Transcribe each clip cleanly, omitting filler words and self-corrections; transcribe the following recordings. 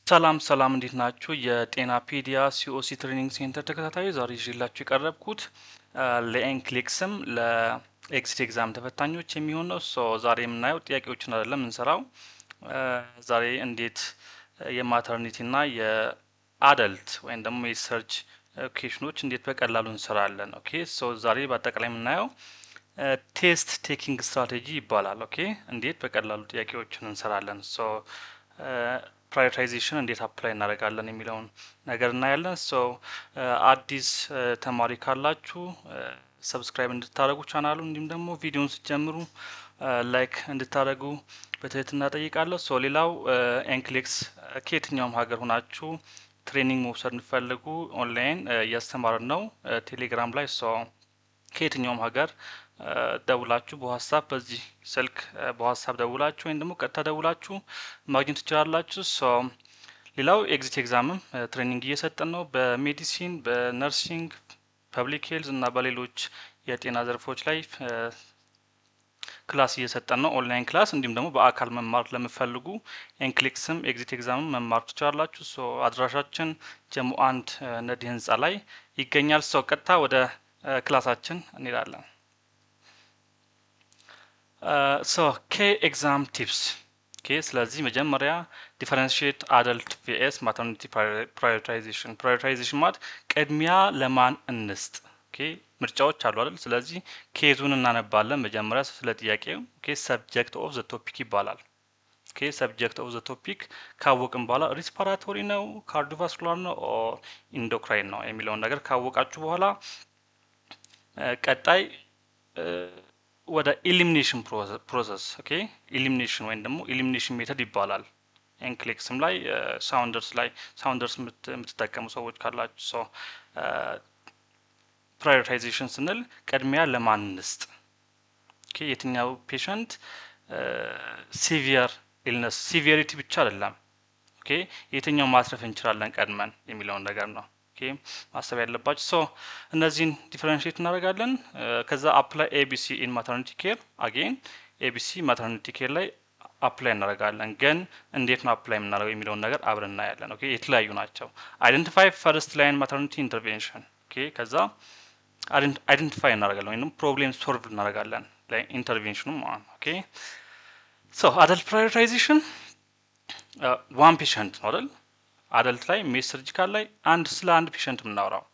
ሰላም ሰላም እንዴት ናችሁ? የጤና ፔዲያ ሲኦሲ ትሬኒንግ ሴንተር ተከታታዮች ዛሬ ይዤላችሁ የቀረብኩት ለኤንክሊክስም ለኤክሲት ኤግዛም ተፈታኞች የሚሆን ነው። ዛሬ የምናየው ጥያቄዎችን አይደለም የምንሰራው። ዛሬ እንዴት የማተርኒቲ እና የአደልት ወይም ደግሞ የሰርች ኦኬሽኖች እንዴት በቀላሉ እንሰራለን። ኦኬ ዛሬ በአጠቃላይ የምናየው ቴስት ቴኪንግ ስትራቴጂ ይባላል። ኦኬ እንዴት በቀላሉ ጥያቄዎችን እንሰራለን። ፕራዮሪታይዜሽን እንዴት አፕላይ እናደርጋለን የሚለውን ነገር እናያለን። አዲስ ተማሪ ካላችሁ ሰብስክራይብ እንድታደርጉ ቻናሉ እንዲሁም ደግሞ ቪዲዮን ስትጀምሩ ላይክ እንድታደርጉ በትህትና ጠይቃለሁ። ሌላው ኤንክሊክስ ከየትኛውም ሀገር ሆናችሁ ትሬኒንግ መውሰድ እንፈልጉ ኦንላይን እያስተማርን ነው ቴሌግራም ላይ። ከየትኛውም ሀገር ደውላችሁ በዋትስአፕ በዚህ ስልክ በዋትስአፕ ደውላችሁ ወይም ደግሞ ቀጥታ ደውላችሁ ማግኘት ትችላላችሁ። ሌላው ኤግዚት ኤግዛምም ትሬኒንግ እየሰጠን ነው በሜዲሲን፣ በነርሲንግ፣ ፐብሊክ ሄልዝ እና በሌሎች የጤና ዘርፎች ላይ ክላስ እየሰጠን ነው ኦንላይን ክላስ። እንዲሁም ደግሞ በአካል መማር ለምፈልጉ ኤንክሊክስም ኤግዚት ኤግዛምም መማር ትችላላችሁ። አድራሻችን ጀሞ 1 ነዲ ህንጻ ላይ ይገኛል። ቀጥታ ወደ ክላሳችን እንሄዳለን። ከኤግዛም ቲፕስ ስለዚህ መጀመሪያ ዲፈረንሺየት አደልት ቪኤስ ማተርኒቲ ፕራዮሪታይዜሽን ማለት ቅድሚያ ለማን እንስጥ። ምርጫዎች አሉ አይደል? ስለዚህ ኬዙን እናነባለን መጀመሪያ ስለ ጥያቄው። ሰብጀክት ኦፍ ዘ ቶፒክ ይባላል። ሰብጀክት ኦፍ ዘ ቶፒክ ካወቅን በኋላ ሪስፓራቶሪ ነው፣ ካርዲዮቫስኩላር ነው፣ ኢንዶክራይን ነው የሚለውን ነገር ካወቃችሁ በኋላ ቀጣይ ወደ ኢሊሚኔሽን ፕሮሰስ ኢሊሚኔሽን ወይም ደግሞ ኢሊሚኔሽን ሜተድ ይባላል። ኤንክሊክስም ላይ ሳውንደርስ የምትጠቀሙ ሰዎች ካላችሁ ፕራዮሪታይዜሽን ስንል ቅድሚያ ለማን እንስጥ፣ የትኛው ፔሸንት ሲቪየር ኢልነስ ሲቪየሪቲ ብቻ አይደለም፣ የትኛው ማትረፍ እንችላለን ቀድመን የሚለውን ነገር ነው ማሰብ ያለባችሁ። እነዚህን ዲፈረንሺየት እናደርጋለን። ከዛ አፕላይ ኤቢሲ ኢን ማተርኒቲ ኬር አጌን ኤቢሲ ማተርኒቲ ኬር ላይ አፕላይ እናደርጋለን። ግን እንዴት ነው አፕላይ የምናደርገው የሚለውን ነገር አብረን እናያለን። የተለያዩ ናቸው። አይደንቲፋይ ፈርስት ላይን ማተርኒቲ ኢንተርቬንሽን ከዛ አይደንቲፋይ እናደርጋለን ወይም ፕሮብሌም ሶልቭ እናደርጋለን ላይ ኢንተርቬንሽኑ ማለት ነው። አደልት ፕራዮሪታይዜሽን ዋን ፔሸንት ነው አይደል? አደልት ላይ ሜስ ሰርጂካል ላይ ስለ አንድ ፔሸንት የምናወራው።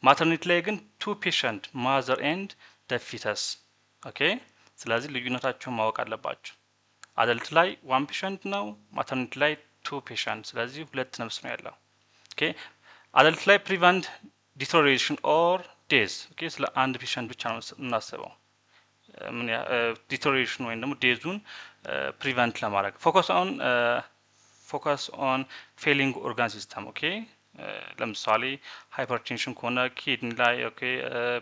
ማተርኒቲ ላይ ግን ቱ ፔሸንት ማዘር ኤንድ ደ ፊተስ። ስለዚህ ልዩነታቸውን ማወቅ አለባቸው። አደልት ላይ ዋን ፔሸንት ነው፣ ማተርኒቲ ላይ ቱ ፔሸንት። ስለዚህ ሁለት ነፍስ ነው ያለው። አደልት ላይ ፕሪቨንት ዲቶሪዬሽን ኦር ዴዝ። ስለ አንድ ፔሸንት ብቻ ነው የምናስበው። ዲቶሪዬሽን ወይም ደግሞ ዴዙን ፕሪቨንት ለማድረግ ፎከስ ኦን ፌሊንግ ኦርጋን ሲስተም። ለምሳሌ ሃይፐርቴንሽን ከሆነ ኪድኒ ላይ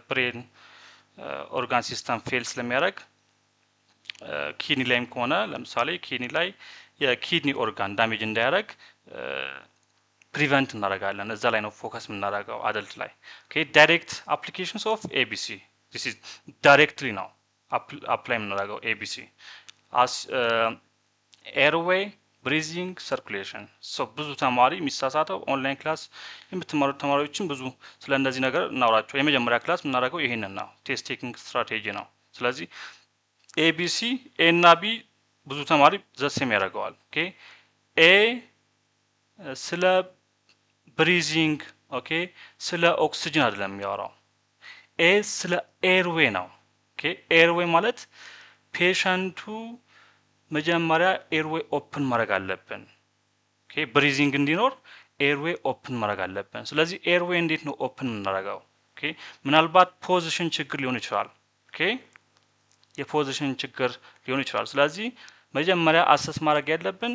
ብሬን ኦርጋን ሲስተም ፌል ስለሚያደርግ ኪድኒ ላይም ከሆነ ለምሳሌ ኪድኒ ላይ የኪድኒ ኦርጋን ዳሜጅ እንዳያደርግ ፕሪቨንት እናደርጋለን። እዛ ላይ ነው ፎከስ የምናደርገው አደልት ላይ። ዳይሬክት አፕሊኬሽንስ ኦፍ ኤቢሲ ዲስ ኢዝ ዳይሬክትሊ ነው አፕላይ የምናደርገው ኤቢሲ አስ ኤርዌይ ብሪዚንግ ሰርኩሌሽን። ብዙ ተማሪ የሚሳሳተው ኦንላይን ክላስ የምትማሩ ተማሪዎችን ብዙ ስለ እነዚህ ነገር እናውራቸው። የመጀመሪያ ክላስ የምናደርገው ይሄንን ነው፣ ቴስት ቴኪንግ ስትራቴጂ ነው። ስለዚህ ኤቢሲ ኤ እና ቢ ብዙ ተማሪ ዘሴም ያደርገዋል። ኤ ስለ ብሪዚንግ ስለ ኦክሲጅን አይደለም የሚያወራው። ኤ ስለ ኤርዌይ ነው። ኤርዌይ ማለት ፔሸንቱ መጀመሪያ ኤርዌይ ኦፕን ማድረግ አለብን። ብሪዚንግ እንዲኖር ኤርዌይ ኦፕን ማድረግ አለብን። ስለዚህ ኤርዌይ እንዴት ነው ኦፕን የምናደርገው? ምናልባት ፖዚሽን ችግር ሊሆን ይችላል። የፖዚሽን ችግር ሊሆን ይችላል። ስለዚህ መጀመሪያ አሰስ ማድረግ ያለብን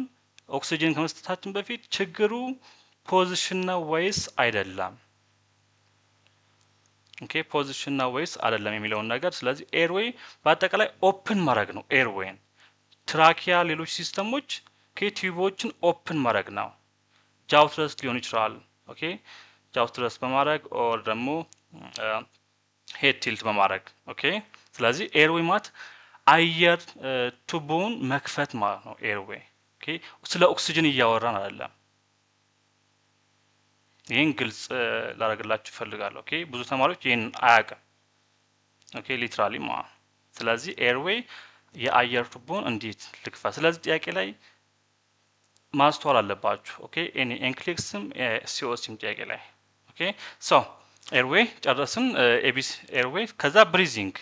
ኦክሲጅን ከመስጠታችን በፊት ችግሩ ፖዚሽን ነው ወይስ አይደለም? ፖዚሽን ነው ወይስ አይደለም የሚለውን ነገር። ስለዚህ ኤርዌይ በአጠቃላይ ኦፕን ማድረግ ነው ኤርዌይን። ትራኪያ ሌሎች ሲስተሞች ቲዩቦችን ኦፕን ማድረግ ነው። ጃውትረስ ሊሆን ይችላል። ጃውትረስ በማድረግ ኦር ደግሞ ሄድ ቲልት በማድረግ ስለዚህ ኤርዌይ ማለት አየር ቱቦውን መክፈት ማለት ነው ኤርዌይ። ኦኬ ስለ ኦክሲጅን እያወራን አይደለም ይሄን ግልጽ ላደርግላችሁ ፈልጋለሁ ኦኬ ብዙ ተማሪዎች ይሄን አያውቅም ኦኬ ሊትራሊ ማለት ስለዚህ ኤርዌይ የአየር ቱቦን እንዴት ልክፋ ስለዚህ ጥያቄ ላይ ማስተዋል አለባችሁ ኦኬ ኤኒ ኤንክሊክስም ሲኦሲም ጥያቄ ላይ ኦኬ ሶ ኤርዌይ ጨረስን ኤቢሲ ኤርዌይ ከዛ ብሪዚንግ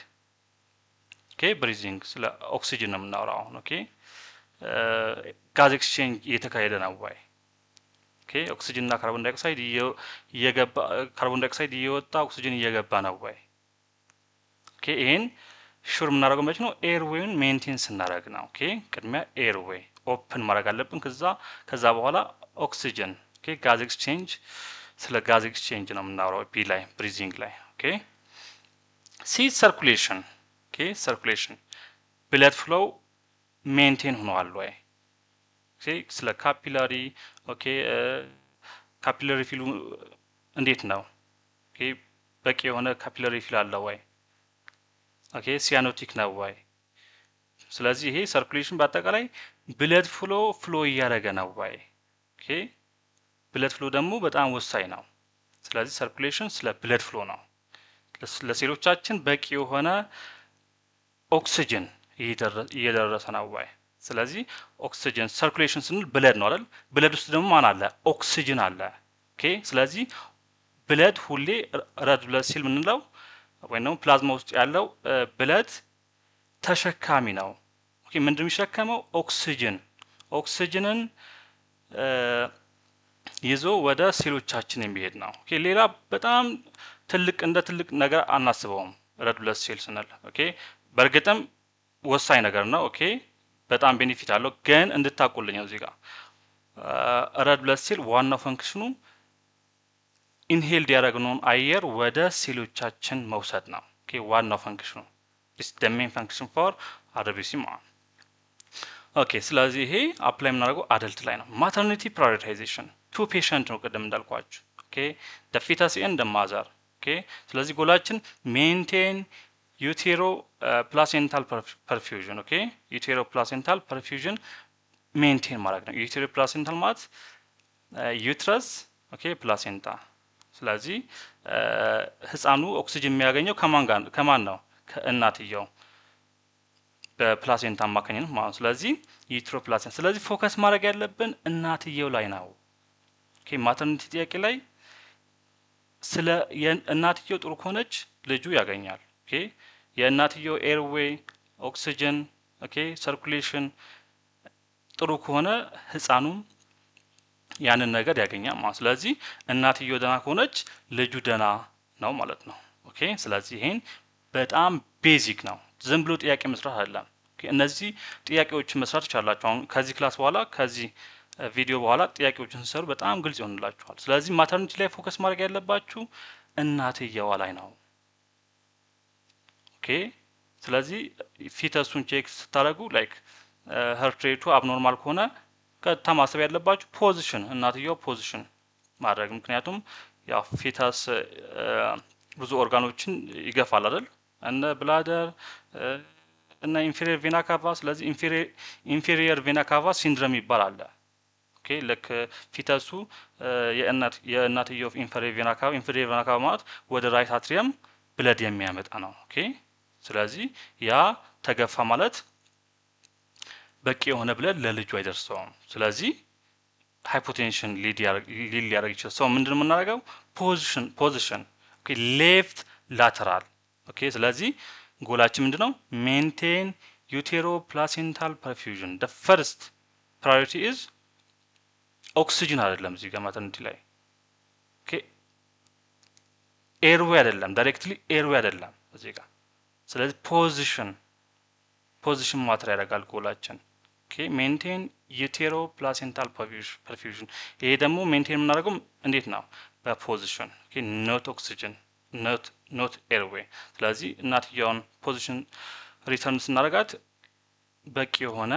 ኦኬ ብሪዚንግ ስለ ኦክሲጅን ነው የምናወራው ኦኬ ጋዝ ኤክስቼንጅ እየተካሄደ ነው ወይ ኦኬ ኦክሲጅን እና ካርቦን ዳይኦክሳይድ እየገባ ካርቦን ዳይኦክሳይድ እየወጣ ኦክሲጅን እየገባ ነው ወይ ኦኬ ይሄን ሹር የምናደርገው መቼ ነው ኤርዌይን ሜንቴን ስናደርግ ነው ኦኬ ቅድሚያ ኤርዌይ ኦፕን ማድረግ አለብን ከዛ በኋላ ኦክሲጅን ኦኬ ጋዝ ኤክስቼንጅ ስለ ጋዝ ኤክስቼንጅ ነው የምናወራው ቢ ላይ ብሪዚንግ ላይ ኦኬ ሲ ሰርኩሌሽን ኦኬ ሰርኩሌሽን ብለድ ፍሎው ሜንቴን ሆኗል ወይ ኦኬ ስለ ካፒላሪ ኦኬ ካፒላሪ ፊሉ እንዴት ነው ኦኬ በቂ የሆነ ካፒላሪ ፊል አለ ወይ ኦኬ ሲያኖቲክ ነው ወይ ስለዚህ ይሄ ሰርኩሌሽን በአጠቃላይ ብለድ ፍሎ እያደረገ ነው ወይ ኦኬ ብለድ ፍሎ ደግሞ በጣም ወሳኝ ነው ስለዚህ ሰርኩሌሽን ስለ ብለድ ፍሎ ነው ለሴሎቻችን በቂ የሆነ ኦክሲጅን እየደረሰ ነው ወይ ስለዚህ ኦክሲጅን ሰርኩሌሽን ስንል ብለድ ነው አይደል ብለድ ውስጥ ደግሞ ማን አለ ኦክሲጅን አለ ኦኬ ስለዚህ ብለድ ሁሌ ረድ ብለድ ሴል ምንለው ወይንም ፕላዝማ ውስጥ ያለው ብለድ ተሸካሚ ነው ኦኬ ምንድነው የሚሸከመው ኦክሲጅንን ይዞ ወደ ሴሎቻችን የሚሄድ ነው ኦኬ ሌላ በጣም ትልቅ ነገር አናስበውም ረድ ብለድ ሴል ስንል ኦኬ በእርግጥም ወሳኝ ነገር ነው ኦኬ በጣም ቤኔፊት አለው ግን እንድታቆልኝ እዚህ ጋር ረድ ብለድ ሴል ዋናው ፈንክሽኑ ኢንሄልድ ያደረግነውን አየር ወደ ሴሎቻችን መውሰድ ነው ኦኬ ዋናው ፈንክሽኑ is the main function for RBC ማለት ኦኬ ስለዚህ ይሄ አፕላይ የምናደርገው አደልት ላይ ነው ማተርኒቲ ፕራዮሪታይዜሽን ቱ ፔሸንት ነው ቀደም እንዳልኳችሁ ኦኬ the fetus and the mother ኦኬ ስለዚህ ጎላችን ሜንቴን ዩቴሮ ፕላሴንታል ፐርፊውዥን ኦኬ ዩቴሮ ፕላሴንታል ፐርፊውዥን ሜንቴን ማድረግ ነው ዩቴሮ ፕላሴንታል ማለት ዩትረስ ኦኬ ፕላሴንታ ስለዚህ ህፃኑ ኦክሲጅን የሚያገኘው ከማን ነው ከእናትየው በፕላሴንታ አማካኝነት ማለት ስለዚህ ዩትሮ ፕላሴንታ ስለዚህ ፎከስ ማድረግ ያለብን እናትየው ላይ ነው ኦኬ ማተርኒቲ ጥያቄ ላይ ስለ እናትየው ጥሩ ከሆነች ልጁ ያገኛል ኦኬ የእናትየው ኤርዌይ ኦክሲጅን ኦኬ ሰርኩሌሽን ጥሩ ከሆነ ህፃኑም ያንን ነገር ያገኛል ማለት ስለዚህ እናትየው ደና ከሆነች ልጁ ደና ነው ማለት ነው ኦኬ ስለዚህ ይሄን በጣም ቤዚክ ነው ዝም ብሎ ጥያቄ መስራት አይደለም ኦኬ እነዚህ ጥያቄዎችን መስራት ይቻላችሁ አሁን ከዚህ ክላስ በኋላ ከዚህ ቪዲዮ በኋላ ጥያቄዎችን ሰሩ በጣም ግልጽ ይሆንላችኋል ስለዚህ ማተርኒቲ ላይ ፎከስ ማድረግ ያለባችሁ እናትየዋ ላይ ነው ኦኬ ስለዚህ ፊተሱን ቼክ ስታደርጉ ላይክ ሀርት ሬቱ አብኖርማል ከሆነ ቀጥታ ማሰብ ያለባችሁ ፖዚሽን እናትየው ፖዚሽን ማድረግ ምክንያቱም ያው ፊተስ ብዙ ኦርጋኖችን ይገፋል አይደል እነ ብላደር እና ኢንፌሪየር ቬና ካቫ ስለዚህ ኢንፌሪየር ቬና ካቫ ሲንድሮም ይባላል ኦኬ ለክ ፊተሱ የእናትየው ኢንፌሪየር ቬና ካቫ ማለት ወደ ራይት አትሪየም ብለድ የሚያመጣ ነው ኦኬ ስለዚህ ያ ተገፋ ማለት በቂ የሆነ ብለድ ለልጁ አይደርሰውም ስለዚህ ሃይፖቴንሽን ሊያደርግ ይችላል ሰው ምንድነው የምናደርገው ፖዚሽን ኦኬ ሌፍት ላተራል ኦኬ ስለዚህ ጎላችን ምንድነው ሜንቴን ዩቴሮ ፕላሴንታል ፐርፊውዥን the first priority is ኦክሲጅን አይደለም እዚህ ጋር ማተርኒቲ ላይ ኦኬ ኤርዌይ አይደለም ዳይሬክትሊ ኤርዌይ አይደለም እዚህ ጋር ስለዚህ ፖዚሽን ማተር ያደርጋል ጎላችን ኦኬ ሜንቴን ዩቴሮ ፕላሴንታል ፐርፊውዥን ይሄ ደግሞ ሜንቴን የምናደርገው እንዴት ነው በፖዚሽን ኦኬ ኖት ኦክሲጅን ኖት ኤርዌይ ስለዚህ እናትየውን ፖዚሽን ሪተርን ስናደርጋት በቂ የሆነ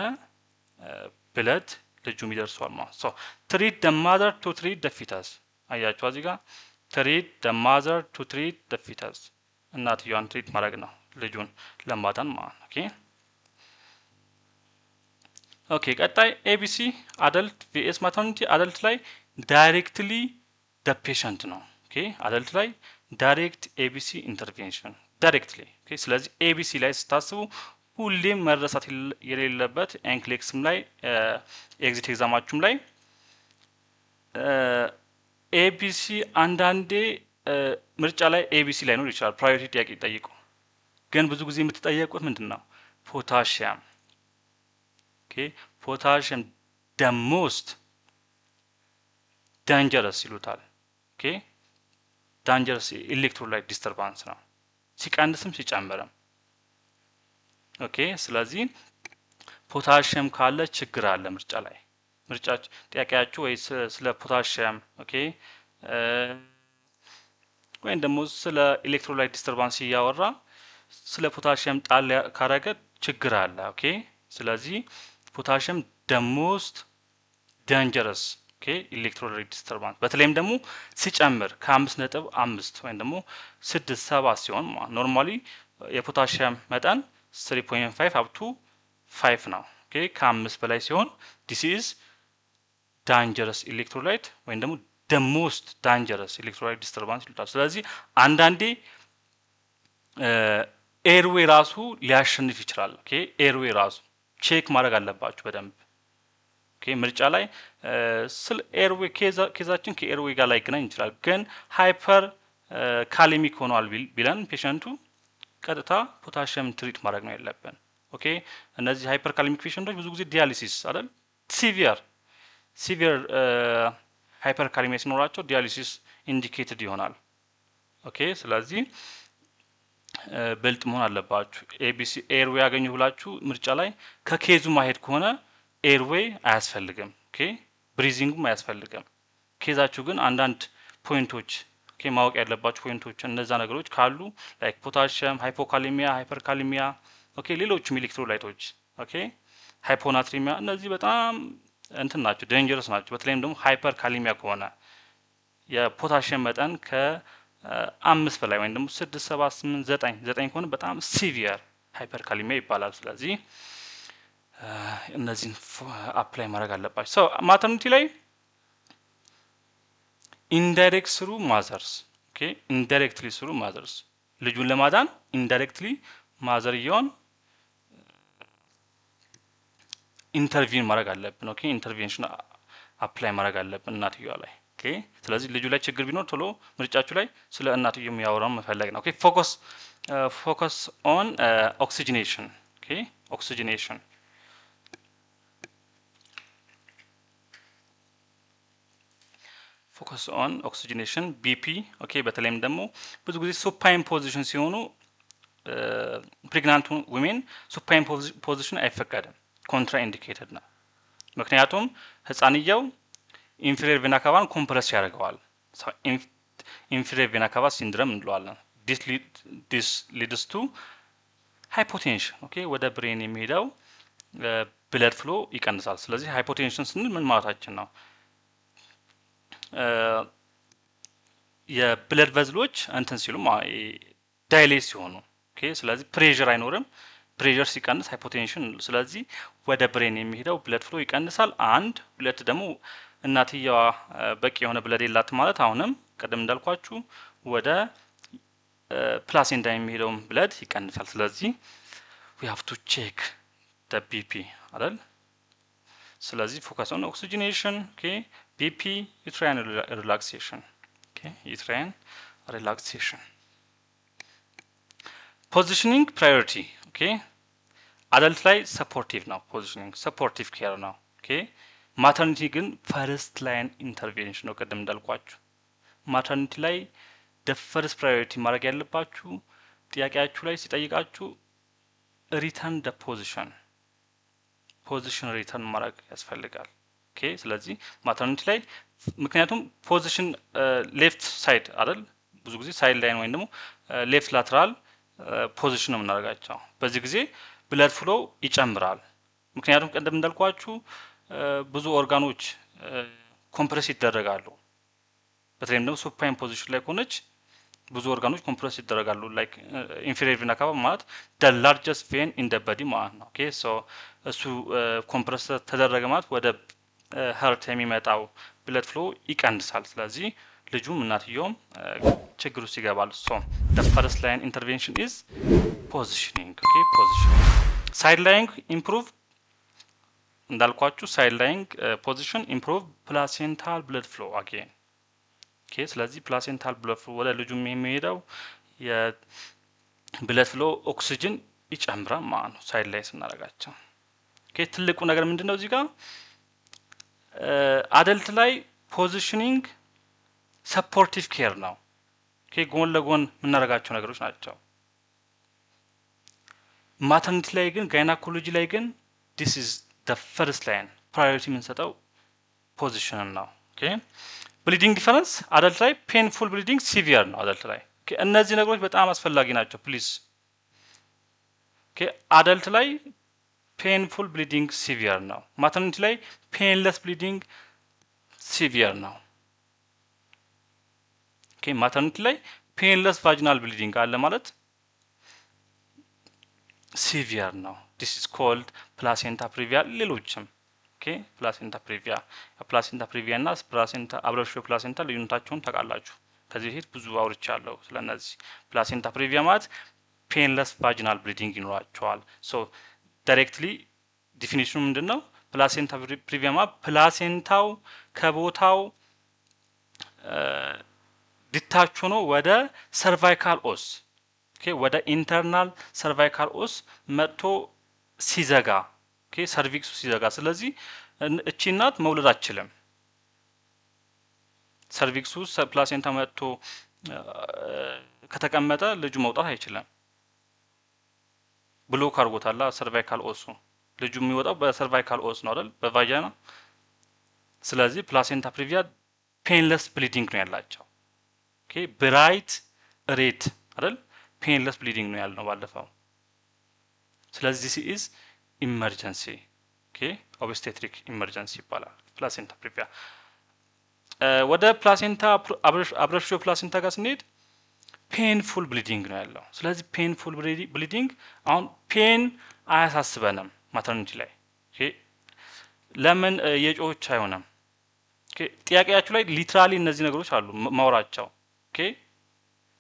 ብለድ ልጁም ይደርሷል ማለት ሶ ትሪት the mother to treat the fetus አያችሁ እዚህ ጋር ትሪት the mother to treat the fetus እናትየውን ትሪት ማድረግ ነው ልጁን ለማዳን ማለት ኦኬ ኦኬ ቀጣይ ኤቢሲ አደልት ቪኤስ ማተርኒቲ አደልት ላይ ዳይሬክትሊ ደ ፔሸንት ነው። ኦኬ አደልት ላይ ዳይሬክት ኤቢሲ ኢንተርቬንሽን ዳይሬክትሊ። ኦኬ ስለዚህ ኤቢሲ ላይ ስታስቡ ሁሌም መረሳት የሌለበት ኤንክሌክስም ላይ ኤግዚት ኤግዛማችሁም ላይ ኤቢሲ አንዳንዴ ምርጫ ላይ ኤቢሲ ላይኖር ይችላል። ፕራዮሪቲ ጥያቄ ጠይቁ። ግን ብዙ ጊዜ የምትጠየቁት ምንድን ነው? ፖታሽየም። ኦኬ ፖታሽየም ደ ሞስት ዳንጀረስ ይሉታል። ኦኬ ዳንጀረስ ኤሌክትሮላይት ዲስተርባንስ ነው፣ ሲቀንስም ሲጨምርም። ኦኬ ስለዚህ ፖታሽየም ካለ ችግር አለ ምርጫ ላይ። ምርጫ ጥያቄያችሁ ወይ ስለ ፖታሽየም ኦኬ ወይም ደግሞ ስለ ኤሌክትሮላይት ዲስተርባንስ እያወራ ስለ ፖታሽየም ጣል ካረገ ችግር አለ። ኦኬ ስለዚህ ፖታሽየም ደ ሞስት ዳንጀረስ ኦኬ ኤሌክትሮላይት ዲስተርባንስ በተለይም ደግሞ ሲጨምር ከ5.5 ወይም ደግሞ 6-7 ሲሆን ኖርማሊ የፖታሽየም መጠን 3.5 አፕ ቱ 5 ነው። ኦኬ ከ5 በላይ ሲሆን ዲስ ኢዝ ዳንጀረስ ኤሌክትሮላይት ወይም ደግሞ ደ ሞስት ዳንጀረስ ኤሌክትሮላይት ዲስተርባንስ ይሉታል። ስለዚህ አንዳንዴ ኤርዌይ ራሱ ሊያሸንፍ ይችላል። ኦኬ ኤርዌይ ራሱ ቼክ ማድረግ አለባችሁ በደንብ። ኦኬ ምርጫ ላይ ስለ ኤርዌይ ኬዛችን ከኤርዌይ ጋር ላይገናኝ ይችላል። ግን ሃይፐር ካሌሚክ ሆኗል ቢለን ፔሸንቱ ቀጥታ ፖታሽየም ትሪት ማድረግ ነው ያለብን። ኦኬ እነዚህ ሃይፐር ካሌሚክ ፔሸንቶች ብዙ ጊዜ ዲያሊሲስ አይደል ሲቪየር ሃይፐር ካሌሚያ ሲኖራቸው ዲያሊሲስ ኢንዲኬትድ ይሆናል። ኦኬ ስለዚህ ብልጥ መሆን አለባችሁ። ኤቢሲ ኤርዌይ ያገኙ ብላችሁ ምርጫ ላይ ከኬዙ ማሄድ ከሆነ ኤርዌይ አያስፈልግም። ኦኬ ብሪዚንግም አያስፈልግም። ኬዛችሁ ግን አንዳንድ ፖይንቶች ኦኬ ማወቅ ያለባችሁ ፖይንቶች እነዛ ነገሮች ካሉ ላይክ ፖታሽየም፣ ሃይፖካሌሚያ፣ ሃይፐርካሌሚያ ኦኬ ሌሎችም ኤሌክትሮላይቶች ኦኬ ሃይፖናትሪሚያ እነዚህ በጣም እንትን ናቸው ዴንጀረስ ናቸው። በተለይም ደግሞ ሃይፐር ካሊሚያ ከሆነ የፖታሽየም መጠን ከ5 በላይ ወይም ደግሞ 6 7 8 9 ከሆነ በጣም ሲቪየር ሃይፐር ካሊሚያ ይባላል። ስለዚህ እነዚህን አፕላይ ማድረግ አለባቸው። ሶ ማተርኒቲ ላይ ኢንዳይሬክት ስሩ ማዘርስ ኦኬ ኢንዳይሬክትሊ ስሩ ማዘርስ ልጁን ለማዳን ኢንዳይሬክትሊ ማዘርየውን ኢንተርቪን ማድረግ አለብን። ኦኬ ኢንተርቬንሽን አፕላይ ማድረግ አለብን እናትየዋ ላይ። ኦኬ ስለዚህ ልጁ ላይ ችግር ቢኖር ቶሎ ምርጫችሁ ላይ ስለ እናትየው የሚያወራው መፈለግ ነው። ኦኬ ፎከስ ኦን ኦክሲጅኔሽን ኦኬ ኦክሲጅኔሽን ፎከስ ኦን ኦክሲጅኔሽን ቢፒ ኦኬ በተለይም ደግሞ ብዙ ጊዜ ሱፓይን ፖዚሽን ሲሆኑ ፕሬግናንት ዊሜን ሱፓይን ፖዚሽን አይፈቀድም፣ ኮንትራ ኢንዲኬትድ ነው። ምክንያቱም ህፃንየው ኢንፌሪየር ቬና ካቫን ኮምፕረስ ያደርገዋል። ኢንፌሪየር ቬና ካቫ ሲንድረም እንለዋለን። ዲስ ሊድስ ቱ ሃይፖቴንሽን ኦኬ ወደ ብሬን የሚሄደው ብለድ ፍሎ ይቀንሳል። ስለዚህ ሃይፖቴንሽን ስንል ምን ማለታችን ነው? የብለድ ቨዝሎች እንትን ሲሉ ዳይሌት ሲሆኑ ኦኬ ስለዚህ ፕሬዠር አይኖርም። ፕሬዠር ሲቀንስ ሃይፖቴንሽን። ስለዚህ ወደ ብሬን የሚሄደው ብለድ ፍሎ ይቀንሳል። አንድ ሁለት ደግሞ እናትየዋ በቂ የሆነ ብለድ የላት ማለት አሁንም ቀደም እንዳልኳችሁ ወደ ፕላሴንታ የሚሄደውን ብለድ ይቀንሳል። ስለዚህ we have to check the BP አይደል? ስለዚህ ፎከስ ኦን ኦክሲጅኔሽን ኦኬ BP ዩትራይን ሪላክሴሽን ኦኬ ዩትራይን ሪላክሴሽን ፖዚሽኒንግ ፕራዮሪቲ ኦኬ አደልት ላይ ሰፖርቲቭ ነው። ፖዚሽኒንግ ሰፖርቲቭ ኬር ነው። ኦኬ ማተርኒቲ ግን ፈርስት ላይን ኢንተርቬንሽን ነው። ቀደም እንዳልኳችሁ ማተርኒቲ ላይ ፈርስት ፕራዮሪቲ ማድረግ ያለባችሁ ጥያቄያችሁ ላይ ሲጠይቃችሁ ሪተርን ደ ፖዚሽን ሪተርን ማድረግ ያስፈልጋል። ኦኬ ስለዚህ ማተርኒቲ ላይ ምክንያቱም ፖዚሽን ሌፍት ሳይድ አይደል ብዙ ጊዜ ሳይድ ላይን ወይም ደግሞ ሌፍት ላተራል ፖዚሽን ነው የምናደርጋቸው። በዚህ ጊዜ ብለድ ፍሎ ይጨምራል። ምክንያቱም ቀደም እንዳልኳችሁ ብዙ ኦርጋኖች ኮምፕረስ ይደረጋሉ። በተለይም ደግሞ ሱፓይን ፖዚሽን ላይ ከሆነች ብዙ ኦርጋኖች ኮምፕረስ ይደረጋሉ። ላይክ ኢንፌሪየር ቬና ካቫ ማለት the largest vein in the body ማለት ነው። ኦኬ ሶ እሱ ኮምፕረስ ተደረገ ማለት ወደ ሀርት የሚመጣው ብለድ ፍሎ ይቀንሳል። ስለዚህ ልጁም እናትየውም ችግር ውስጥ ይገባሉ። ሶ the first line intervention is positioning. ኦኬ positioning side lying improve እንዳልኳችሁ ሳይድ ላይንግ ፖዚሽን ኢምፕሩቭ ፕላሴንታል ብለድ ፍሎ አጌን። ኦኬ ስለዚህ ፕላሴንታል ብለድ ፍሎ ወደ ልጁ የሚሄደው የብለድ ፍሎ ኦክሲጅን ይጨምራል ማለት ነው ሳይድ ላይ ስናደርጋቸው። ኦኬ ትልቁ ነገር ምንድነው እዚህ ጋር አደልት ላይ ፖዚሽኒንግ ሰፖርቲቭ ኬር ነው። ኦኬ ጎን ለጎን የምናደርጋቸው ነገሮች ናቸው። ማተርኒቲ ላይ ግን ጋይናኮሎጂ ላይ ግን this is the first line priority የምንሰጠው ፖዚሽን ነው። ኦኬ ብሊዲንግ ዲፈረንስ አደልት ላይ ፔንፉል ብሊዲንግ ሲቪየር ነው አደልት ላይ። ኦኬ እነዚህ ነገሮች በጣም አስፈላጊ ናቸው ፕሊዝ። ኦኬ አደልት ላይ ፔንፉል ብሊዲንግ ሲቪየር ነው። ማተርኒቲ ላይ ፔንለስ ብሊዲንግ ሲቪየር ነው። ኦኬ ማተርኒቲ ላይ ፔንለስ ቫጂናል ብሊዲንግ አለ ማለት ሲቪየር ነው። this is called placenta previa ሌሎችም ኦኬ ፕላሴንታ ፕሪቪያ እና ፕላሴንታ አብረሽዮ ፕላሴንታ ልዩነታቸውን ታውቃላችሁ። ከዚህ በፊት ብዙ አውርቻለሁ ስለነዚህ። ፕላሴንታ ፕሪቪያ ማለት ፔንለስ ቫጂናል ብሊዲንግ ይኖራቸዋል። ሶ ዳይሬክትሊ ዲፊኒሽኑ ምንድነው? ፕላሴንታ ፕሪቪያ ማለት ፕላሴንታው ከቦታው ዲታች ሆኖ ወደ ሰርቫይካል ኦስ ኦኬ ወደ ኢንተርናል ሰርቫይካል ኦስ መጥቶ ሲዘጋ ኦኬ ሰርቪክሱ ሲዘጋ። ስለዚህ እቺ እናት መውለድ አትችልም። ሰርቪክሱ ፕላሴንታ መጥቶ ከተቀመጠ ልጁ መውጣት አይችልም። ብሎክ አድርጎታል ሰርቫይካል ኦሱ። ልጁ የሚወጣው በሰርቫይካል ኦስ ነው አይደል? በቫጃና። ስለዚህ ፕላሴንታ ፕሪቪያ ፔንለስ ብሊዲንግ ነው ያላቸው። ኦኬ ብራይት ሬድ አይደል? ፔንለስ ብሊዲንግ ነው ያልነው ባለፈው። ስለዚህ this is emergency. ኦኬ ኦብስቴትሪክ ኢመርጀንሲ ይባላል ፕላሴንታ ፕሪቪያ። ወደ ፕላሴንታ አብረሽዮ ፕላሴንታ ጋር ስንሄድ ፔንፉል ብሊዲንግ ነው ያለው። ስለዚህ ፔንፉል ብሊዲንግ አሁን ፔን አያሳስበንም ማተርኒቲ ላይ። ኦኬ ለምን የጮች አይሆንም? ኦኬ ጥያቄያችሁ ላይ ሊትራሊ እነዚህ ነገሮች አሉ ማውራቸው። ኦኬ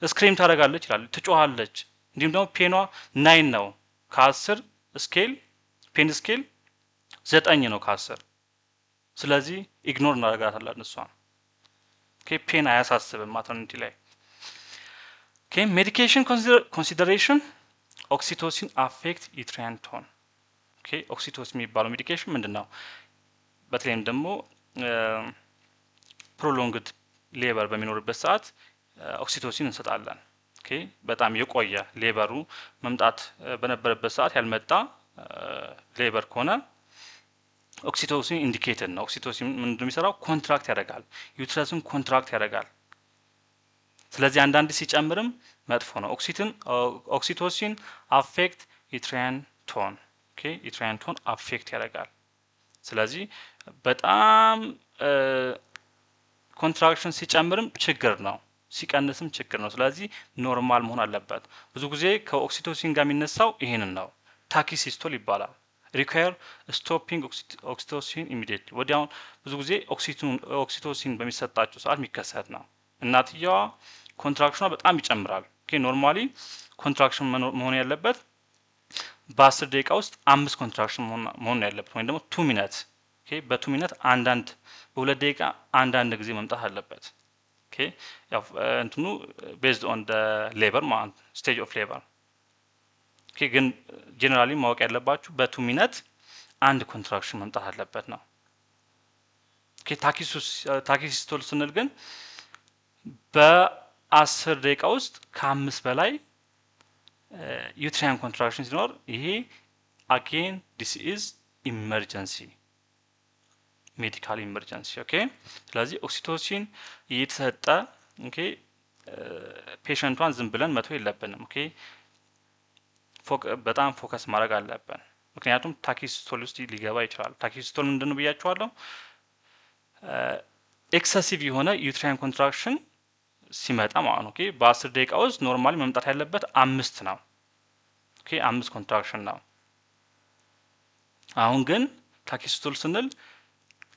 ስክሪም ታደርጋለች ይላል፣ ትጮሃለች። እንዲሁም ደግሞ ፔኗ 9 ነው ከ10 ስኬል ፔን ስኬል 9 ነው ከ10። ስለዚህ ኢግኖር እናደርጋታለን እሷን። ኦኬ ፔን አያሳስብም ማተርኒቲ ላይ። ኦኬ ሜዲኬሽን ኮንሲደሬሽን ኦክሲቶሲን አፌክት ዩትራይን ቶን። ኦኬ ኦክሲቶሲን የሚባለው ሜዲኬሽን ምንድነው? በተለይም ደግሞ ፕሮሎንግድ ሌበር በሚኖርበት ሰዓት ኦክሲቶሲን እንሰጣለን። ኦኬ በጣም የቆየ ሌበሩ መምጣት በነበረበት ሰዓት ያልመጣ ሌበር ከሆነ ኦክሲቶሲን ኢንዲኬትድ ነው። ኦክሲቶሲን ምንድነው የሚሰራው? ኮንትራክት ያደርጋል፣ ዩትረስን ኮንትራክት ያደርጋል። ስለዚህ አንዳንድ ሲጨምርም መጥፎ ነው። ኦክሲቶሲን አፌክት ዩትራይን ቶን። ኦኬ ዩትራይን ቶን አፌክት ያደርጋል። ስለዚህ በጣም ኮንትራክሽን ሲጨምርም ችግር ነው፣ ሲቀንስም ችግር ነው። ስለዚህ ኖርማል መሆን አለበት። ብዙ ጊዜ ከኦክሲቶሲን ጋር የሚነሳው ይሄንን ነው። ታኪሲስቶል ይባላል። ሪኳየር ስቶፒንግ ኦክሲቶሲን ኢሚዲየትሊ፣ ወዲያውን ብዙ ጊዜ ኦክሲቶሲን በሚሰጣቸው ሰዓት የሚከሰት ነው። እናትየዋ ኮንትራክሽኗ በጣም ይጨምራል። ኦኬ ኖርማሊ ኮንትራክሽን መሆን ያለበት በ10 ደቂቃ ውስጥ 5 ኮንትራክሽን መሆን ያለበት፣ ወይም ደግሞ 2 ሚኒት። ኦኬ በ2 ሚኒት አንዳንድ በ2 ደቂቃ አንዳንድ ጊዜ መምጣት አለበት። ኦኬ ያው እንትኑ ቤዝድ ኦን ዘ ሌበር ማለት ስቴጅ ኦፍ ሌበር። ኦኬ ግን ጄኔራሊ ማወቅ ያለባችሁ በ2 ሚኒት አንድ ኮንትራክሽን መምጣት አለበት ነው። ኦኬ ታኪሲስቶል ስንል ግን በ10 ደቂቃ ውስጥ ከ5 በላይ ዩትራይን ኮንትራክሽን ሲኖር ይሄ አጌን ዲስ ኢዝ ኢመርጀንሲ፣ ሜዲካል ኢመርጀንሲ። ኦኬ ስለዚህ ኦክሲቶሲን እየተሰጠ ኦኬ ፔሸንቷን ዝም ብለን መተው የለብንም። ኦኬ በጣም ፎከስ ማድረግ አለብን፣ ምክንያቱም ታኪሲስቶል ውስጥ ሊገባ ይችላል። ታኪሲስቶል ምንድነው ብያችኋለሁ? ኤክሰሲቭ የሆነ ዩትራይን ኮንትራክሽን ሲመጣ ማለት ነው። ኦኬ በ10 ደቂቃ ውስጥ ኖርማሊ መምጣት ያለበት 5 ነው። ኦኬ 5 ኮንትራክሽን ነው። አሁን ግን ታኪሲቶል ስንል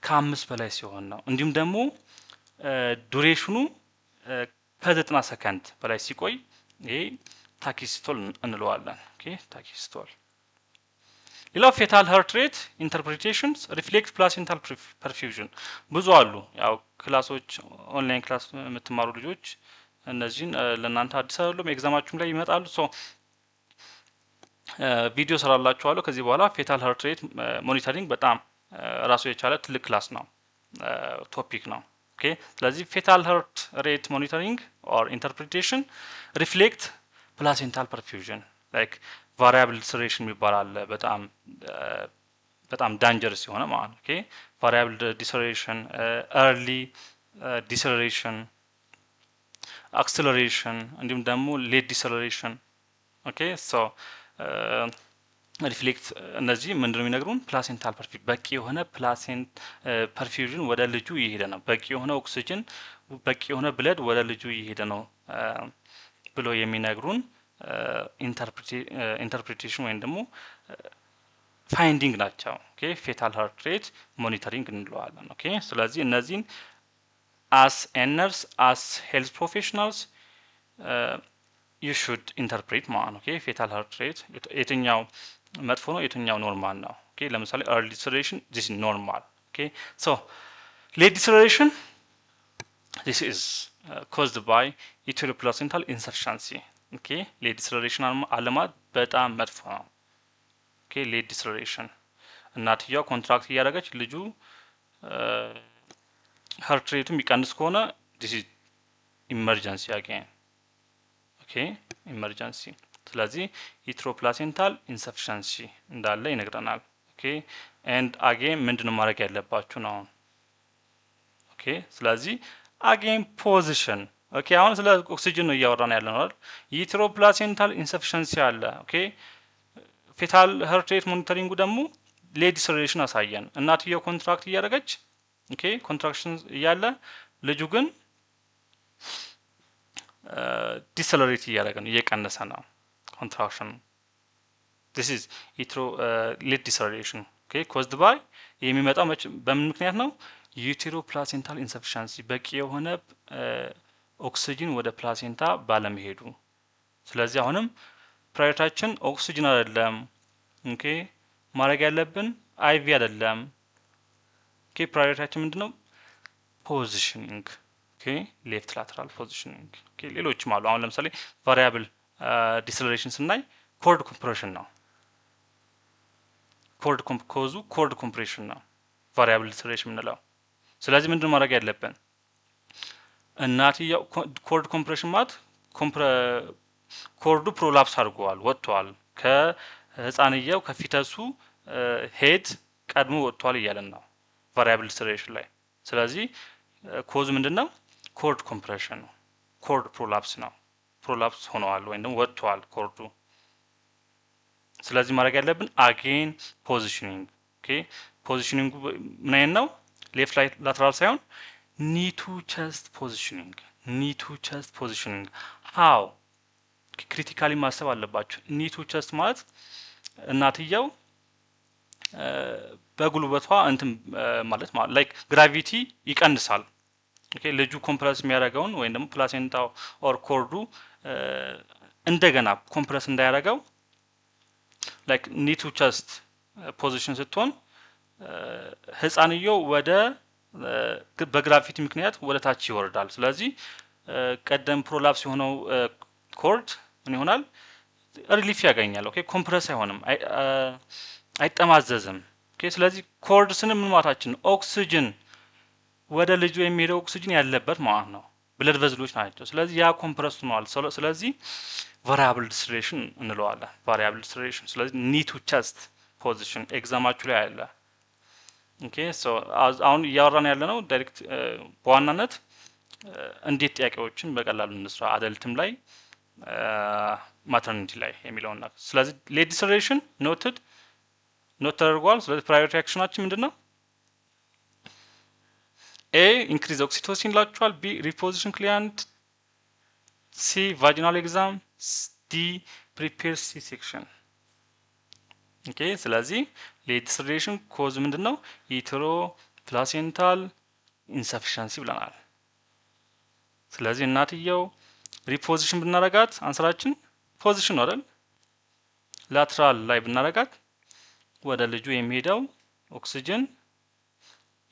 ከ5 በላይ ሲሆን ነው። እንዲሁም ደግሞ ዱሬሽኑ ከ90 ሰከንድ በላይ ሲቆይ ይሄ ታኪሲቶል እንለዋለን። ኦኬ ታኪሲቶል። ሌላው ፌታል ሃርት ሬት ኢንተርፕሪቴሽንስ ሪፍሌክት ፕላሴንታል ፐርፊውዥን ብዙ አሉ። ያው ክላሶች ኦንላይን ክላስ የምትማሩ ልጆች እነዚህን ለእናንተ አዲስ አይደሉም፣ ኤግዛማችሁም ላይ ይመጣሉ። ሶ ቪዲዮ ሰራላችኋለሁ ከዚህ በኋላ። ፌታል ሃርት ሬት ሞኒተሪንግ በጣም ራሱ የቻለ ትልቅ ክላስ ነው፣ ቶፒክ ነው። ኦኬ ስለዚህ ፌታል ሃርት ሬት ሞኒተሪንግ ኦር ኢንተርፕሪቴሽን ሪፍሌክት ፕላሴንታል ፐርፊውዥን ላይክ ቫሪያብል ዲሰሬሽን የሚባል አለ። በጣም ዳንጀርስ የሆነ ማለት ነው። ኦኬ ቫሪያብል ዲሰሬሽን፣ ኤርሊ ዲሰሬሽን፣ አክሰለሬሽን እንዲሁም ደግሞ ሌት ዲሰሬሽን። ኦኬ ሶ ሪፍሌክት እነዚህ ምንድነው የሚነግሩን? ፕላሴንታል ፐርፊውዥን በቂ የሆነ ፕላሴንት ፐርፊውዥን ወደ ልጁ እየሄደ ነው፣ በቂ የሆነ ኦክሲጅን፣ በቂ የሆነ ብለድ ወደ ልጁ እየሄደ ነው ብሎ የሚነግሩን ኢንተርፕሪቴሽን ወይም ደግሞ ፋይንዲንግ ናቸው። ኦኬ ፌታል ሃርት ሬት ሞኒተሪንግ እንለዋለን። ኦኬ ስለዚህ እነዚህን አስ ነርስ አስ ሄልዝ ፕሮፌሽናልስ ዩ ሹድ ኢንተርፕሬት ማለት ነው። ኦኬ ፌታል ሃርት ሬት የትኛው መጥፎ ነው፣ የትኛው ኖርማል ነው? ኦኬ ለምሳሌ ኤርሊ ዲሰሬሽን ዲስ ኢዝ ኖርማል። ኦኬ ሶ ሌት ዲሰሬሽን ዲስ ኢዝ ኮዝድ ባይ ኢንትራፕላሴንታል ኢንሰፊሻንሲ። ኦኬ ሌት ዲሰሬሽን አለማት በጣም መጥፎ ነው። ኦኬ ሌት ዲሰሬሽን እናትየዋ ኮንትራክት እያደረገች ልጁ ሃርት ሬቱ የሚቀንስ ከሆነ ዲስ ኢዝ ኢመርጀንሲ አገን። ኦኬ ኢመርጀንሲ። ስለዚህ ኢንትራፕላሴንታል ኢንሰፊሻንሲ እንዳለ ይነግረናል። ኦኬ ኤንድ አጌን ምንድነው ማድረግ ያለባችሁ ነው። ኦኬ ስለዚህ አጌን ፖዚሽን። ኦኬ አሁን ስለ ኦክሲጅን ነው እያወራን ያለ ነው አይደል? ኢንትራፕላሴንታል ኢንሰፊሻንሲ አለ። ኦኬ ፌታል ሃርት ሬት ሞኒተሪንጉ ደግሞ ሌት ዲሰሬሽን አሳየን። እናትየው ኮንትራክት እያደረገች ኦኬ ኮንትራክሽን እያለ ልጁ ግን ዲሰለሬት እያደረገ ነው፣ እየቀነሰ ነው ኮንትራክሽን። ዲስ ኢዝ ሌት ዲሰለሬሽን። ኦኬ ኮዝድ ባይ የሚመጣው በምን ምክንያት ነው? ዩቴሮፕላሴንታል ኢንሰፊሻንሲ በቂ የሆነ ኦክሲጅን ወደ ፕላሴንታ ባለመሄዱ። ስለዚህ አሁንም ፕራዮሪታችን ኦክሲጅን አይደለም። ኦኬ ማድረግ ያለብን አይቪ አይደለም። ኦኬ ፕራዮሪታችን ምንድነው? ፖዚሽኒንግ። ኦኬ ሌፍት ላተራል ፖዚሽኒንግ። ኦኬ ሌሎችም አሉ። አሁን ለምሳሌ ቫሪያብል ዲሰለሬሽን ስናይ ኮርድ ኮምፕሬሽን ነው። ኮዙ ኮርድ ኮምፕሬሽን ነው ቫሪያብል ዲሰለሬሽን የምንለው። ስለዚህ ምንድነው ማድረግ ያለብን? እናትየው ኮርድ ኮምፕሬሽን ማለት ኮርዱ ፕሮላፕስ አድርጓል፣ ወጥቷል፣ ከህፃንየው ከፊተሱ ሄድ ቀድሞ ወጥቷል እያለን ነው ቫሪያብል ዲሰለሬሽን ላይ። ስለዚህ ኮዝ ምንድነው? ኮርድ ኮምፕሬሽን ነው፣ ኮርድ ፕሮላፕስ ነው። ፕሮላፕስ ሆነዋል ወይም ደግሞ ወጥቷል ኮርዱ። ስለዚህ ማድረግ ያለብን አጌን ፖዚሽኒንግ። ኦኬ ፖዚሽኒንጉ ምን አይነት ነው? ሌፍት ላተራል ሳይሆን ኒቱ ቸስት ፖዚሽኒንግ። ኒቱ ቸስት ፖዚሽኒንግ ሃው ክሪቲካሊ ማሰብ አለባችሁ። ኒቱ ቸስት ማለት እናትየው በጉልበቷ እንትን ማለት ላይክ ግራቪቲ ይቀንሳል። ኦኬ ልጁ ኮምፕረስ የሚያደርገውን ወይም ደግሞ ፕላሴንታው ኦር ኮርዱ እንደገና ኮምፕረስ እንዳያደርገው ላይክ ኒቱ ቸስት ፖዚሽን ስትሆን ህፃንየው ወደ በግራቪቲ ምክንያት ወደ ታች ይወርዳል። ስለዚህ ቀደም ፕሮላፕስ የሆነው ኮርድ ምን ይሆናል? ሪሊፍ ያገኛል። ኦኬ ኮምፕረስ አይሆንም፣ አይጠማዘዝም። ኦኬ ስለዚህ ኮርድ ስን ምን ማለታችን ነው? ኦክሲጅን ወደ ልጁ የሚሄደው ኦክሲጅን ያለበት ማለት ነው። ብለድ ቨዝሎች ናቸው። ስለዚህ ያ ኮምፕረስ ሆኗል። ስለዚህ ቫሪያብል ዲሰለሬሽን እንለዋለን። ቫሪያብል ዲሰለሬሽን። ስለዚህ ኒቱ ቸስት ፖዚሽን ኤግዛማችሁ ላይ አለ። ኦኬ ሶ አሁን እያወራን ያለ ነው ዳይሬክት በዋናነት እንዴት ጥያቄዎችን በቀላሉ እንስራ አደልትም ላይ ማተርኒቲ ላይ የሚለውና። ስለዚህ ሌት ዲሰለሬሽን ኖት ተደርጓል። ስለዚህ ፕራዮሪቲ አክሽናችን ምንድነው? ኤ ኢንክሪዝ ኦክሲቶሲን ላችኋል። ቢ ሪፖዚሽን ክሊያንት ሲ ቫጂናል ኤግዛም፣ ዲ ፕሪፔር ሲ ሴክሽን። ኦኬ ስለዚህ ሌት ሪሌሽን ኮዝ ምንድነው? ኢትሮ ፕላሴንታል ኢንሰፊሸንሲ ብለናል። ስለዚህ እናትየው ሪፖዚሽን ብናረጋት አንሰራችን ፖዚሽን ነው አይደል? ላትራል ላይ ብናረጋት ወደ ልጁ የሚሄደው ኦክሲጅን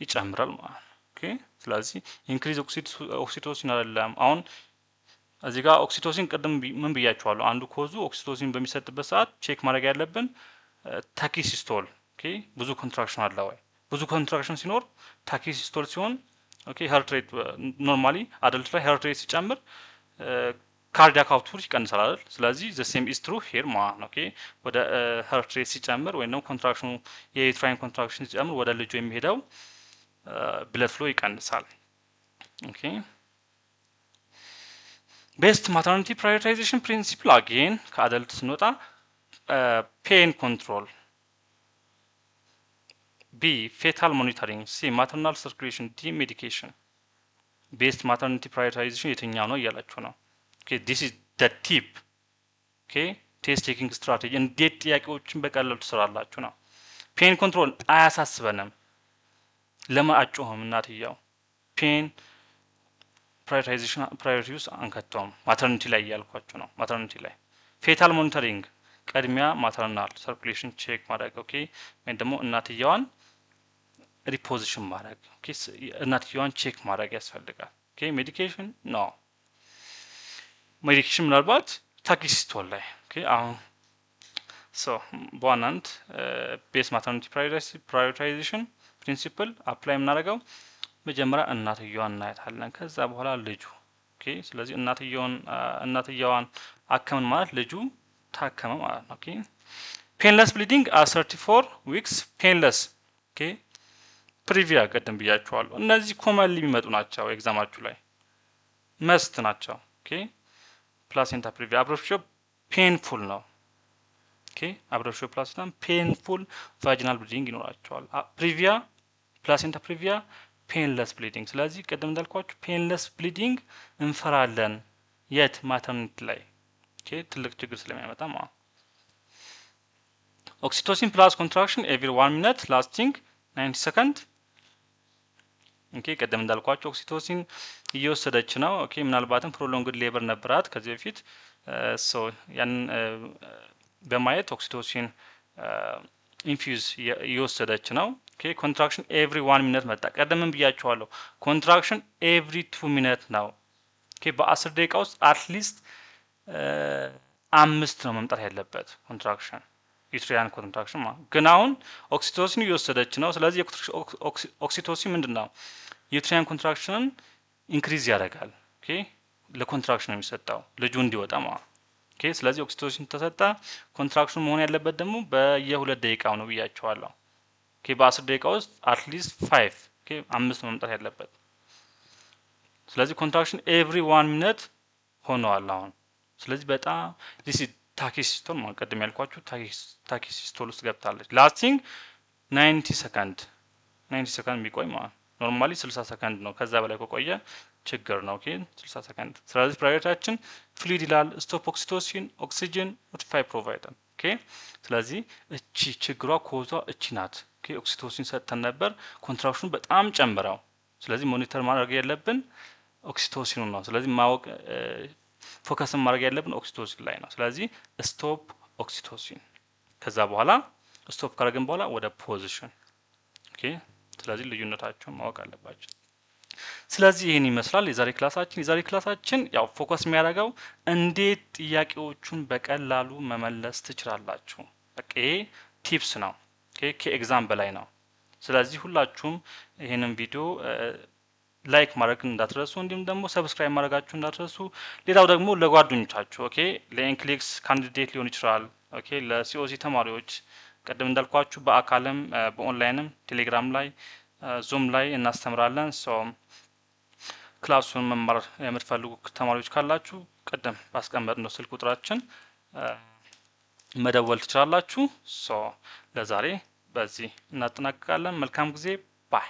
ይጨምራል ማለት ነው። ኦኬ ስለዚህ ኢንክሪዝ ኦክሲቶሲን አይደለም። አሁን እዚህ ጋር ኦክሲቶሲን ቅድም ምን ብያችኋለሁ? አንዱ ኮዙ ኦክሲቶሲን በሚሰጥበት ሰዓት ቼክ ማድረግ ያለብን ታኪሲስቶል። ኦኬ ብዙ ኮንትራክሽን አለ ወይ? ብዙ ኮንትራክሽን ሲኖር ታኪሲስቶል ሲሆን ኦኬ ሃርት ሬት ኖርማሊ አደልት ላይ ሃርት ሬት ሲጨምር ካርዲያክ አውትፑት ይቀንሳል አይደል? ስለዚህ ዘ ሴም ኢዝ ትሩ ሄር ማለት ነው። ኦኬ ወደ ሃርት ሬት ሲጨምር ወይም ደግሞ ኮንትራክሽኑ የዩትራይን ኮንትራክሽን ሲጨምር ወደ ልጁ የሚሄደው ብለድ ፍሎ ይቀንሳል። ኦኬ ቤስት ማተርኒቲ ፕራዮሪታይዜሽን ፕሪንሲፕል አጌን ከአደልት ስንወጣ ፔን ኮንትሮል፣ ቢ ፌታል ሞኒተሪንግ፣ ሲ ማተርናል ሰርኩሌሽን፣ ዲ ሜዲኬሽን። ቤስት ማተርኒቲ ፕራዮሪታይዜሽን የትኛው ነው እያላችሁ ነው። ኦኬ ዲስ ኢዝ ደ ቲፕ ኦኬ ቴስት ቴኪንግ ስትራቴጂ። እንዴት ጥያቄዎችን በቀላሉ ትሰራላችሁ ነው። ፔን ኮንትሮል አያሳስበንም። ለምን አጮህም እናትየው? ፔን ፕራዮሪታይዜሽን ፕራዮሪቲ ውስጥ አንከተውም። ማተርኒቲ ላይ እያልኳችሁ ነው። ማተርኒቲ ላይ ፌታል ሞኒተሪንግ ቅድሚያ ማተርናል ሰርኩሌሽን ቼክ ማድረግ ኦኬ፣ ወይም ደግሞ እናትየዋን ሪፖዚሽን ማድረግ ኦኬ፣ እናትየዋን ቼክ ማድረግ ያስፈልጋል። ኦኬ ሜዲኬሽን ኖ ሜዲኬሽን ምናልባት ታኪሲስቶል ላይ ኦኬ። አሁን ሶ በዋናነት ቤስ ማተርኒቲ ፕራዮሪታይዜሽን ፕሪንሲፕል አፕላይ የምናደርገው መጀመሪያ እናትየዋን እናያታለን፣ ከዛ በኋላ ልጁ ኦኬ። ስለዚህ እናትየዋን አከምን ማለት ልጁ ታከመ ማለት ነው። ኦኬ ፔንለስ ብሊዲንግ አት 34 ዊክስ ፔንለስ ኦኬ ፕሪቪያ ቀደም ብያችኋለሁ። እነዚህ ኮመንሊ የሚመጡ ናቸው ኤግዛማችሁ ላይ መስት ናቸው። ኦኬ ፕላሴንታ ፕሪቪያ አብሮሽዮ ፔንፉል ነው። ኦኬ አብሮሽዮ ፕላሴንታ ፔንፉል ቫጂናል ብሊዲንግ ይኖራቸዋል። ፕሪቪያ ፕላሴንታ ፕሪቪያ ፔንለስ ብሊዲንግ። ስለዚህ ቀደም እንዳልኳችሁ ፔንለስ ብሊዲንግ እንፈራለን የት ማተርኒቲ ላይ ኦኬ ትልቅ ችግር ስለሚያመጣ ማለት ኦክሲቶሲን ፕላስ ኮንትራክሽን ኤቭሪ 1 ሚኒት ላስቲንግ 90 ሰከንድ ኦኬ ቀደም እንዳልኳችሁ ኦክሲቶሲን እየወሰደች ነው። ኦኬ ምናልባትም ፕሮሎንግድ ሌበር ነበራት ከዚህ በፊት ሶ ያን በማየት ኦክሲቶሲን ኢንፊውዝ እየወሰደች ነው። ኦኬ ኮንትራክሽን ኤቭሪ 1 ሚኒት መጣ። ቀደምም ብያችኋለሁ ኮንትራክሽን ኤቭሪ 2 ሚኒት ነው። ኦኬ በ10 ደቂቃ ውስጥ አትሊስት 5 ነው መምጣት ያለበት ኮንትራክሽን ዩትሪያን ኮንትራክሽን ማለት ግን አሁን ኦክሲቶሲን እየወሰደች ነው። ስለዚህ ኦክሲቶሲን ምንድነው ዩትሪያን ኮንትራክሽንን ኢንክሪዝ ያደርጋል። ኦኬ ለኮንትራክሽን ነው የሚሰጠው ልጁ እንዲወጣ ማለት ኦኬ። ስለዚህ ኦክሲቶሲን ተሰጣ። ኮንትራክሽን መሆን ያለበት ደግሞ በየ2 ደቂቃው ነው ብያቸዋለሁ። ኦኬ በ10 ደቂቃ ውስጥ አትሊስት 5 ኦኬ 5 ነው መምጣት ያለበት። ስለዚህ ኮንትራክሽን ኤቭሪ 1 ሚኒት ሆነዋል አሁን። ስለዚህ በጣም ዲስ ታኪሲስቶል ማለት ቀደም ያልኳችሁ ታኪሲስቶል ውስጥ ገብታለች። ላስቲንግ 90 ሰከንድ 90 ሰከንድ የሚቆይ ማለት ኖርማሊ 60 ሰከንድ ነው። ከዛ በላይ ከቆየ ችግር ነው። ኦኬ 60 ሰከንድ። ስለዚህ ፕራዮሪታችን ፍሉይድ ይላል። ስቶፕ ኦክሲቶሲን ኦክሲጅን ኖቲፋይ ፕሮቫይደር ኦኬ። ስለዚህ እቺ ችግሯ ኮዟ እቺ ናት። ኦኬ ኦክሲቶሲን ሰጥተን ነበር ኮንትራክሽኑ በጣም ጨምረው። ስለዚህ ሞኒተር ማድረግ ያለብን ኦክሲቶሲኑ ነው። ስለዚህ ማወቅ ፎከስን ማድረግ ያለብን ኦክሲቶሲን ላይ ነው። ስለዚህ ስቶፕ ኦክሲቶሲን ከዛ በኋላ ስቶፕ ካደረግን በኋላ ወደ ፖዚሽን ኦኬ። ስለዚህ ልዩነታቸውን ማወቅ አለባቸው። ስለዚህ ይህን ይመስላል የዛሬ ክላሳችን ያው ፎከስ የሚያደርገው እንዴት ጥያቄዎቹን በቀላሉ መመለስ ትችላላችሁ። በቃ ቲፕስ ነው። ኦኬ ከኤግዛም በላይ ነው። ስለዚህ ሁላችሁም ይህንን ቪዲዮ ላይክ ማድረግ እንዳትረሱ፣ እንዲሁም ደግሞ ሰብስክራይብ ማድረጋችሁ እንዳትረሱ። ሌላው ደግሞ ለጓደኞቻችሁ ኦኬ ለኢንክሊክስ ካንዲዴት ሊሆን ይችላል ኦኬ ለሲኦሲ ተማሪዎች ቀደም እንዳልኳችሁ በአካልም በኦንላይንም ቴሌግራም ላይ ዙም ላይ እናስተምራለን። ሶ ክላሱን መማር የምትፈልጉ ተማሪዎች ካላችሁ ቀደም ባስቀመጥነው ስልክ ቁጥራችን መደወል ትችላላችሁ። ሶ ለዛሬ በዚህ እናጠናቅቃለን። መልካም ጊዜ ባይ